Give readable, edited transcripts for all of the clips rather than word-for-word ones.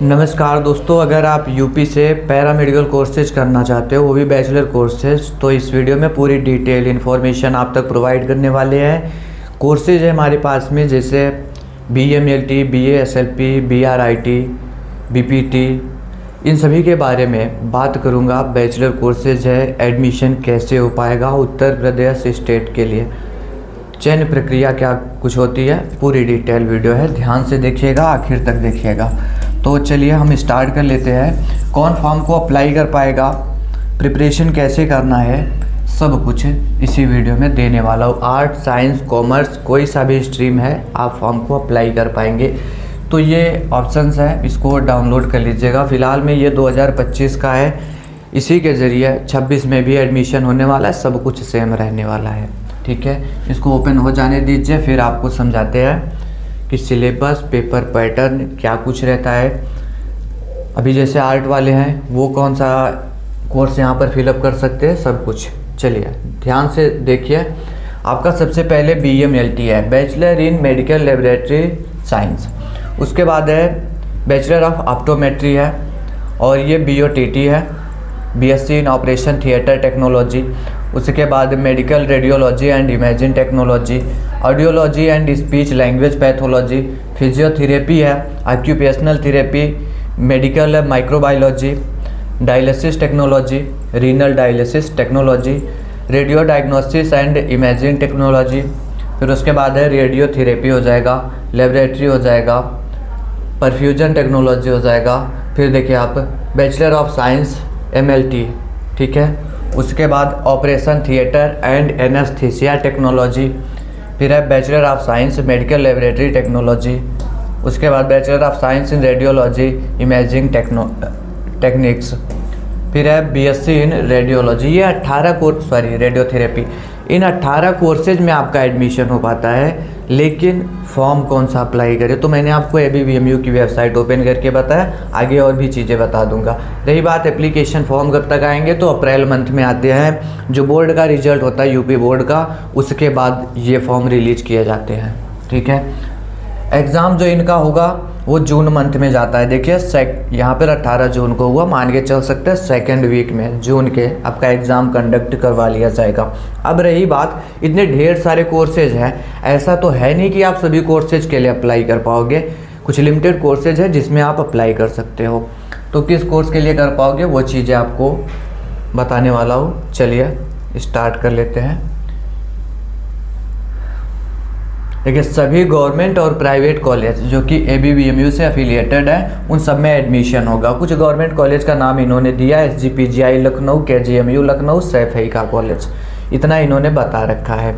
नमस्कार दोस्तों, अगर आप यूपी से पैरामेडिकल कोर्सेज करना चाहते हो, वो भी बैचलर कोर्सेज, तो इस वीडियो में पूरी डिटेल इन्फॉर्मेशन आप तक प्रोवाइड करने वाले हैं। कोर्सेज है हमारे पास में, जैसे BMLT, BA SLP, BRIT, BPT, इन सभी के बारे में बात करूंगा। बैचलर कोर्सेज है, एडमिशन कैसे हो पाएगा उत्तर प्रदेश स्टेट के लिए, चयन प्रक्रिया क्या कुछ होती है, पूरी डिटेल वीडियो है, ध्यान से देखिएगा, आखिर तक देखिएगा। तो चलिए हम स्टार्ट कर लेते हैं। कौन फॉर्म को अप्लाई कर पाएगा, प्रिपरेशन कैसे करना है, सब कुछ इसी वीडियो में देने वाला हूँ। आर्ट, साइंस, कॉमर्स, कोई सा भी स्ट्रीम है, आप फॉर्म को अप्लाई कर पाएंगे। तो ये ऑप्शंस है, इसको डाउनलोड कर लीजिएगा। फ़िलहाल में ये 2025 का है, इसी के ज़रिए 26 में भी एडमिशन होने वाला है, सब कुछ सेम रहने वाला है। ठीक है, इसको ओपन हो जाने दीजिए, फिर आपको समझाते हैं कि सिलेबस, पेपर पैटर्न क्या कुछ रहता है। अभी जैसे आर्ट वाले हैं, वो कौन सा कोर्स यहाँ पर फिलअप कर सकते हैं, सब कुछ। चलिए ध्यान से देखिए। आपका सबसे पहले BMLT है, bachelor in medical laboratory science. उसके बाद है बैचलर ऑफ ऑप्टोमेट्री है, और ये BOTT है, BSc in operation theatre technology. उसके बाद medical radiology and imaging technology, audiology and speech language pathology, physiotherapy है, occupational therapy, medical microbiology, dialysis technology, renal dialysis technology, radio diagnosis and imaging technology. फिर उसके बाद है radiotherapy हो जाएगा, laboratory हो जाएगा, परफ्यूजन टेक्नोलॉजी हो जाएगा। फिर देखिए आप बैचलर ऑफ साइंस MLT, ठीक है। उसके बाद operation theatre and anaesthesia technology. फिर है bachelor of science medical laboratory technology. उसके बाद bachelor of science in radiology imaging techniques. फिर है BSc इन रेडियोलॉजी। ये 18 कोर्स, रेडियोथेरेपी। इन 18 कोर्सेज में आपका एडमिशन हो पाता है, लेकिन फॉर्म कौन सा अप्लाई करें, तो मैंने आपको ABVMU की वेबसाइट ओपन करके बताया, आगे और भी चीज़ें बता दूंगा। रही बात एप्लीकेशन फॉर्म कब तक आएंगे, तो अप्रैल मंथ में आते हैं। जो बोर्ड का रिजल्ट होता है यूपी बोर्ड का, उसके बाद ये फॉर्म रिलीज किए जाते हैं। ठीक है, एग्ज़ाम जो इनका होगा वो जून मंथ में जाता है। देखिए यहाँ पर 18 जून को हुआ, मान के चल सकते हैं सेकेंड वीक में जून के आपका एग्ज़ाम कंडक्ट करवा लिया जाएगा। अब रही बात, इतने ढेर सारे कोर्सेज हैं, ऐसा तो है नहीं कि आप सभी कोर्सेज के लिए अप्लाई कर पाओगे। कुछ लिमिटेड कोर्सेज है जिसमें आप अप्लाई कर सकते हो। तो किस कोर्स के लिए कर पाओगे, वो चीज़ें आपको बताने वाला हूँ। चलिए स्टार्ट कर लेते हैं। देखिए, सभी गवर्नमेंट और प्राइवेट कॉलेज जो कि ABVMU से एफिलिएटेड है, उन सब में एडमिशन होगा। कुछ गवर्नमेंट कॉलेज का नाम इन्होंने दिया है, SGPGI लखनऊ, KGMU लखनऊ, सैफई का कॉलेज, इतना इन्होंने बता रखा है।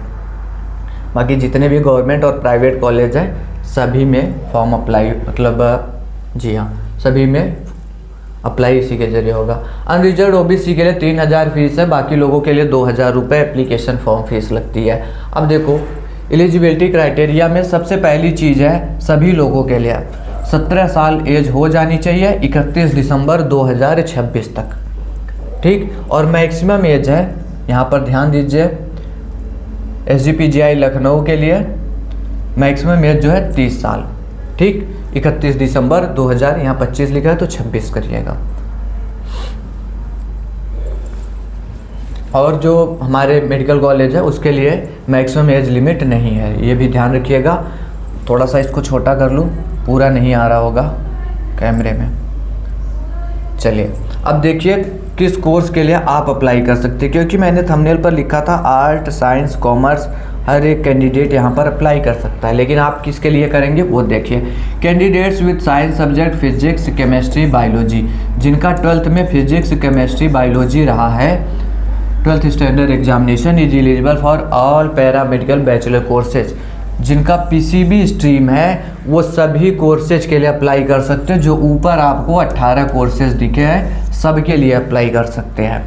बाकी जितने भी गवर्नमेंट और प्राइवेट कॉलेज हैं, सभी में फॉर्म अप्लाई, मतलब जी हाँ, सभी में अप्लाई इसी के जरिए होगा। अनरिजर्व OBC के लिए 3000 फीस है, बाकी लोगों के लिए 2000 रुपये एप्लीकेशन फॉर्म फीस लगती है। अब देखो, एलिजिबिलिटी क्राइटेरिया में सबसे पहली चीज़ है, सभी लोगों के लिए 17 साल एज हो जानी चाहिए 31 दिसंबर 2026 तक। ठीक, और मैक्सिमम एज है, यहाँ पर ध्यान दीजिए, SGPGI लखनऊ के लिए मैक्सिमम एज जो है 30 साल। ठीक, 31 दिसंबर 2000, यहाँ 25 लिखा है तो 26 करिएगा। और जो हमारे मेडिकल कॉलेज है उसके लिए मैक्सिमम एज लिमिट नहीं है, ये भी ध्यान रखिएगा। थोड़ा सा इसको छोटा कर लूँ, पूरा नहीं आ रहा होगा कैमरे में। चलिए अब देखिए किस कोर्स के लिए आप अप्लाई कर सकते हैं, क्योंकि मैंने थंबनेल पर लिखा था आर्ट, साइंस, कॉमर्स, हर एक कैंडिडेट यहाँ पर अप्लाई कर सकता है, लेकिन आप किसके लिए करेंगे वो देखिए। Candidates with science subject physics, chemistry, biology, जिनका 12th में फिजिक्स, केमिस्ट्री, बायोलॉजी रहा है, 12th standard examination is eligible for all paramedical bachelor courses. जिनका PCB स्ट्रीम है वो सभी कोर्सेज के लिए अप्लाई कर सकते हैं। जो ऊपर आपको 18 कोर्सेज दिखे हैं, सब के लिए अप्लाई कर सकते हैं।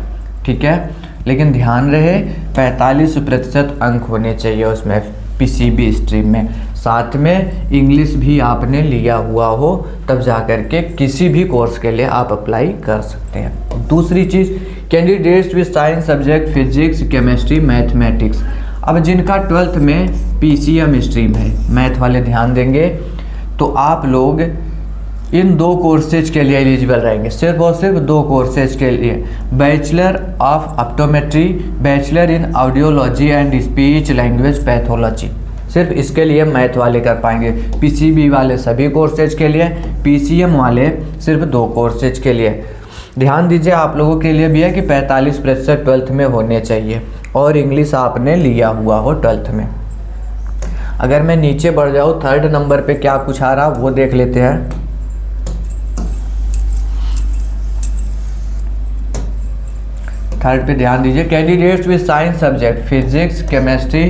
ठीक है, लेकिन ध्यान रहे 45% अंक होने चाहिए उसमें PCB स्ट्रीम में, साथ में इंग्लिश भी आपने लिया हुआ हो, तब जा कर के किसी भी कोर्स के लिए आप अप्लाई कर सकते हैं। दूसरी चीज़, candidates with science subject physics, chemistry, mathematics. अब जिनका 12th में PCM स्ट्रीम है, मैथ वाले ध्यान देंगे, तो आप लोग इन 2 कोर्सेज के लिए एलिजिबल रहेंगे, सिर्फ और सिर्फ 2 कोर्सेज के लिए, bachelor of optometry, bachelor in audiology and speech language pathology. सिर्फ इसके लिए मैथ वाले कर पाएंगे। पीसीबी वाले सभी कोर्सेज के लिए, पीसीएम वाले सिर्फ 2 कोर्सेज के लिए। ध्यान दीजिए आप लोगों के लिए भी है कि 45% 12th में होने चाहिए और इंग्लिश आपने लिया हुआ हो 12th में। अगर मैं नीचे बढ़ जाऊँ 3rd नंबर पे क्या कुछ आ रहा वो देख लेते हैं। थर्ड पे ध्यान दीजिए, candidates with science subject physics, chemistry,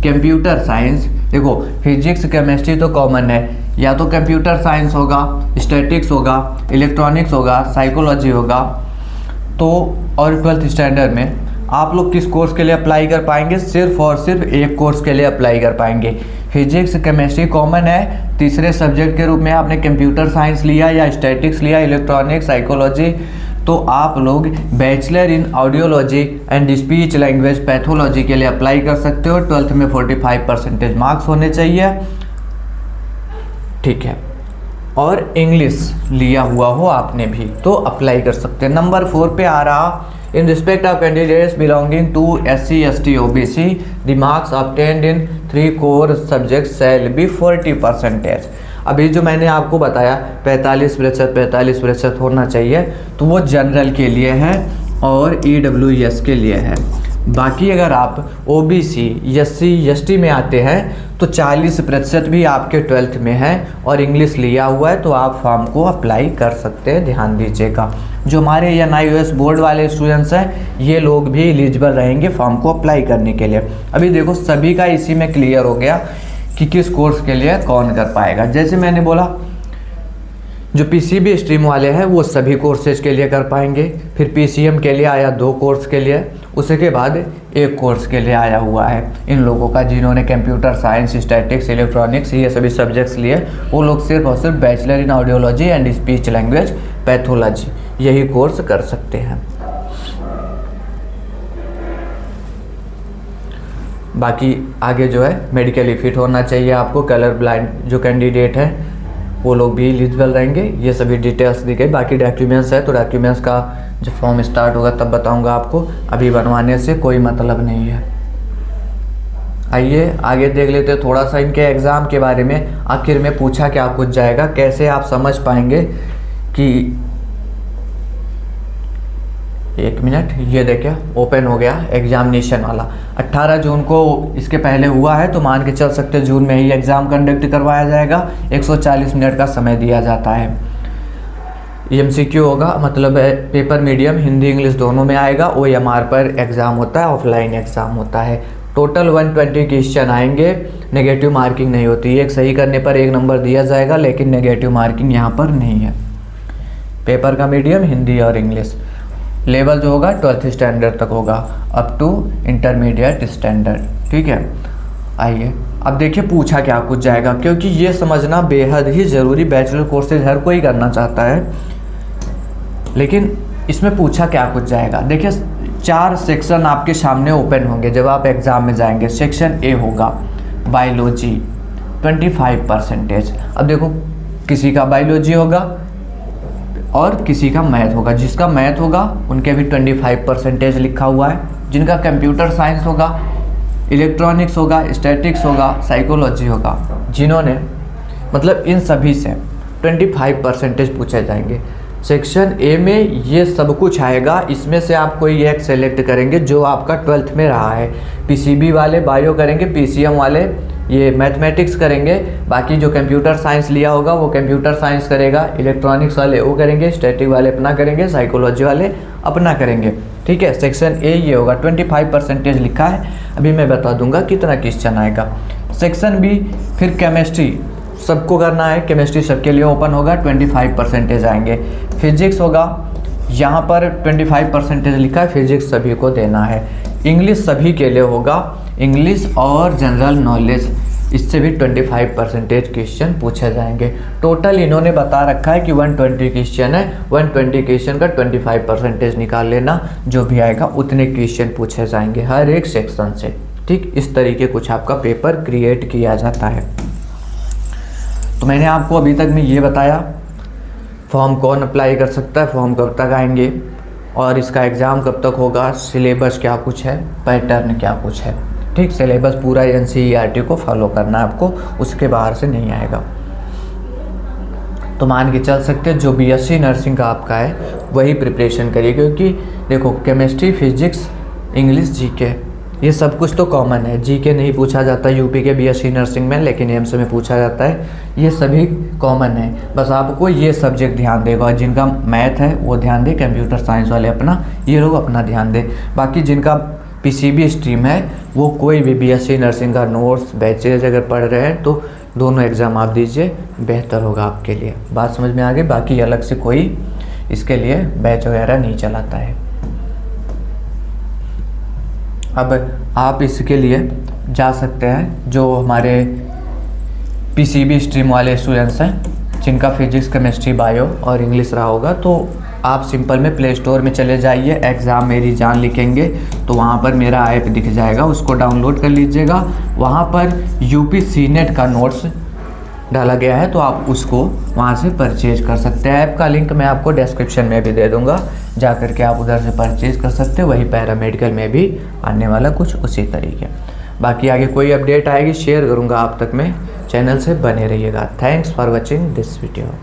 computer science. देखो फिजिक्स केमिस्ट्री तो कॉमन है, या तो कंप्यूटर साइंस होगा, स्टैटिक्स होगा, इलेक्ट्रॉनिक्स होगा, साइकोलॉजी होगा। तो और 12th स्टैंडर्ड में आप लोग किस कोर्स के लिए अप्लाई कर पाएंगे? सिर्फ और सिर्फ एक कोर्स के लिए अप्लाई कर पाएंगे। फिजिक्स केमिस्ट्री कॉमन है, तीसरे सब्जेक्ट के रूप में आपने कंप्यूटर साइंस लिया या स्टैटिक्स लिया, इलेक्ट्रॉनिक्स, साइकोलॉजी, तो आप लोग bachelor in audiology and speech language pathology के लिए अप्लाई कर सकते हो। 12th में 45% मार्क्स होने चाहिए, ठीक है। और इंग्लिश लिया हुआ हो आपने भी तो अप्लाई कर सकते हैं। नंबर 4 पे आ रहा, in respect of candidates belonging to SC ST OBC the marks obtained in 3 core subjects shall be 40%। अभी जो मैंने आपको बताया 45% होना चाहिए, तो वो जनरल के लिए है और EWS के लिए है। बाकी अगर आप OBC SC ST में आते हैं तो 40% भी आपके 12th में है और इंग्लिश लिया हुआ है तो आप फॉर्म को अप्लाई कर सकते हैं। ध्यान दीजिएगा, जो हमारे NIOS बोर्ड वाले स्टूडेंट्स हैं ये लोग भी एलिजिबल रहेंगे फॉर्म को अप्लाई करने के लिए। अभी देखो सभी का इसी में क्लियर हो गया कि किस कोर्स के लिए कौन कर पाएगा। जैसे मैंने बोला जो PCB स्ट्रीम वाले हैं वो सभी कोर्सेज के लिए कर पाएंगे, फिर PCM के लिए आया 2 कोर्स के लिए, उसके बाद 1 कोर्स के लिए आया हुआ है इन लोगों का जिन्होंने कंप्यूटर साइंस, स्टैटिक्स, इलेक्ट्रॉनिक्स ये सभी सब्जेक्ट्स लिए, वो लोग सिर्फ और सिर्फ bachelor in audiology and speech language pathology यही कोर्स कर सकते हैं। बाकी आगे जो है मेडिकली फिट होना चाहिए आपको, कलर ब्लाइंड जो कैंडिडेट है वो लोग भी एलिजिबल रहेंगे। ये सभी डिटेल्स दी गई। बाकी डॉक्यूमेंट्स है तो डॉक्यूमेंट्स का जब फॉर्म स्टार्ट होगा तब बताऊंगा आपको, अभी बनवाने से कोई मतलब नहीं है। आइए आगे देख लेते हैं थोड़ा सा इनके एग्ज़ाम के बारे में, आखिर में पूछा क्या कुछ जाएगा, कैसे आप समझ पाएंगे कि 1 मिनट, ये देखिए ओपन हो गया एग्जामिनेशन वाला। 18 जून को इसके पहले हुआ है तो मान के चल सकते हैं जून में ही एग्ज़ाम कंडक्ट करवाया जाएगा। 140 मिनट का समय दिया जाता है। MCQ होगा, मतलब पेपर मीडियम हिंदी इंग्लिश दोनों में आएगा। OMR पर एग्ज़ाम होता है, ऑफलाइन एग्ज़ाम होता है। टोटल 120 क्वेश्चन आएंगे, नेगेटिव मार्किंग नहीं होती। एक सही करने पर 1 नंबर दिया जाएगा, लेकिन नेगेटिव मार्किंग यहाँ पर नहीं है। पेपर का मीडियम हिंदी और इंग्लिश। लेवल जो होगा 12th स्टैंडर्ड तक होगा, अप टू इंटरमीडिएट स्टैंडर्ड, ठीक है। आइए अब देखिए पूछा क्या कुछ जाएगा, क्योंकि ये समझना बेहद ही ज़रूरी। बैचलर कोर्सेज हर कोई करना चाहता है, लेकिन इसमें पूछा क्या कुछ जाएगा। देखिए 4 सेक्शन आपके सामने ओपन होंगे जब आप एग्ज़ाम में जाएंगे। सेक्शन A होगा बायोलॉजी 25%। अब देखो किसी का बायोलॉजी होगा और किसी का मैथ होगा। जिसका मैथ होगा उनके भी 25% लिखा हुआ है। जिनका कंप्यूटर साइंस होगा, इलेक्ट्रॉनिक्स होगा, स्टैटिक्स होगा, साइकोलॉजी होगा, जिन्होंने मतलब इन सभी से 25% पूछे जाएंगे। सेक्शन A में ये सब कुछ आएगा, इसमें से आप कोई एक सेलेक्ट करेंगे जो आपका 12th में रहा है। PCB वाले बायो करेंगे, PCM वाले ये मैथमेटिक्स करेंगे, बाकी जो कंप्यूटर साइंस लिया होगा वो कंप्यूटर साइंस करेगा, इलेक्ट्रॉनिक्स वाले वो करेंगे, स्टैटिक वाले अपना करेंगे, साइकोलॉजी वाले अपना करेंगे, ठीक है। सेक्शन A ये होगा, 25% लिखा है। अभी मैं बता दूंगा कितना क्वेश्चन आएगा। सेक्शन B फिर केमिस्ट्री सबको करना है, केमिस्ट्री सबके लिए ओपन होगा, 25% आएंगे। फिजिक्स होगा, यहाँ पर 25% लिखा है, फिजिक्स सभी को देना है। इंग्लिश सभी के लिए होगा, इंग्लिश और जनरल नॉलेज इससे भी 25% क्वेश्चन पूछे जाएंगे। टोटल इन्होंने बता रखा है कि 120 क्वेश्चन है, 120 क्वेश्चन का 25% निकाल लेना, जो भी आएगा उतने क्वेश्चन पूछे जाएंगे हर एक सेक्शन से, ठीक। इस तरीके कुछ आपका पेपर क्रिएट किया जाता है। तो मैंने आपको अभी तक में ये बताया फॉर्म कौन अप्लाई कर सकता है, फॉर्म कब तक आएंगे और इसका एग्ज़ाम कब तक होगा, सिलेबस क्या कुछ है, पैटर्न क्या कुछ है। ठीक, सिलेबस पूरा NCERT को फॉलो करना है आपको, उसके बाहर से नहीं आएगा। तो मान के चल सकते हैं जो BSc नर्सिंग का आपका है वही प्रिपरेशन करिए, क्योंकि देखो केमिस्ट्री, फिजिक्स, इंग्लिश, GK ये सब कुछ तो कॉमन है। GK नहीं पूछा जाता यूपी के BSc नर्सिंग में, लेकिन एम्स में पूछा जाता है। ये सभी कॉमन है, बस आपको ये सब्जेक्ट ध्यान देगा। और जिनका मैथ है वो ध्यान दे, कंप्यूटर साइंस वाले अपना, ये लोग अपना ध्यान दे। बाकी जिनका PCB स्ट्रीम है वो कोई भी BSc नर्सिंग का नोट्स, बैचेज अगर पढ़ रहे हैं तो दोनों एग्ज़ाम आप दीजिए, बेहतर होगा आपके लिए। बात समझ में आ गई। बाकी अलग से कोई इसके लिए बैच वगैरह नहीं चलाता है। अब आप इसके लिए जा सकते हैं, जो हमारे PCB स्ट्रीम वाले स्टूडेंट्स हैं जिनका फिजिक्स, केमिस्ट्री, बायो और इंग्लिश रहा होगा, तो आप सिंपल में प्ले स्टोर में चले जाइए, एग्ज़ाम मेरी जान लिखेंगे तो वहाँ पर मेरा ऐप दिख जाएगा, उसको डाउनलोड कर लीजिएगा। वहाँ पर UP CNET का नोट्स डाला गया है, तो आप उसको वहाँ से परचेज कर सकते हैं। ऐप का लिंक मैं आपको डिस्क्रिप्शन में भी दे दूँगा, जा कर के आप उधर से परचेज कर सकते हो। वही पैरामेडिकल में भी आने वाला कुछ उसी तरीके। बाकी आगे कोई अपडेट आएगी शेयर करूँगा आप तक में, चैनल से बने रहिएगा। Thanks for watching this video.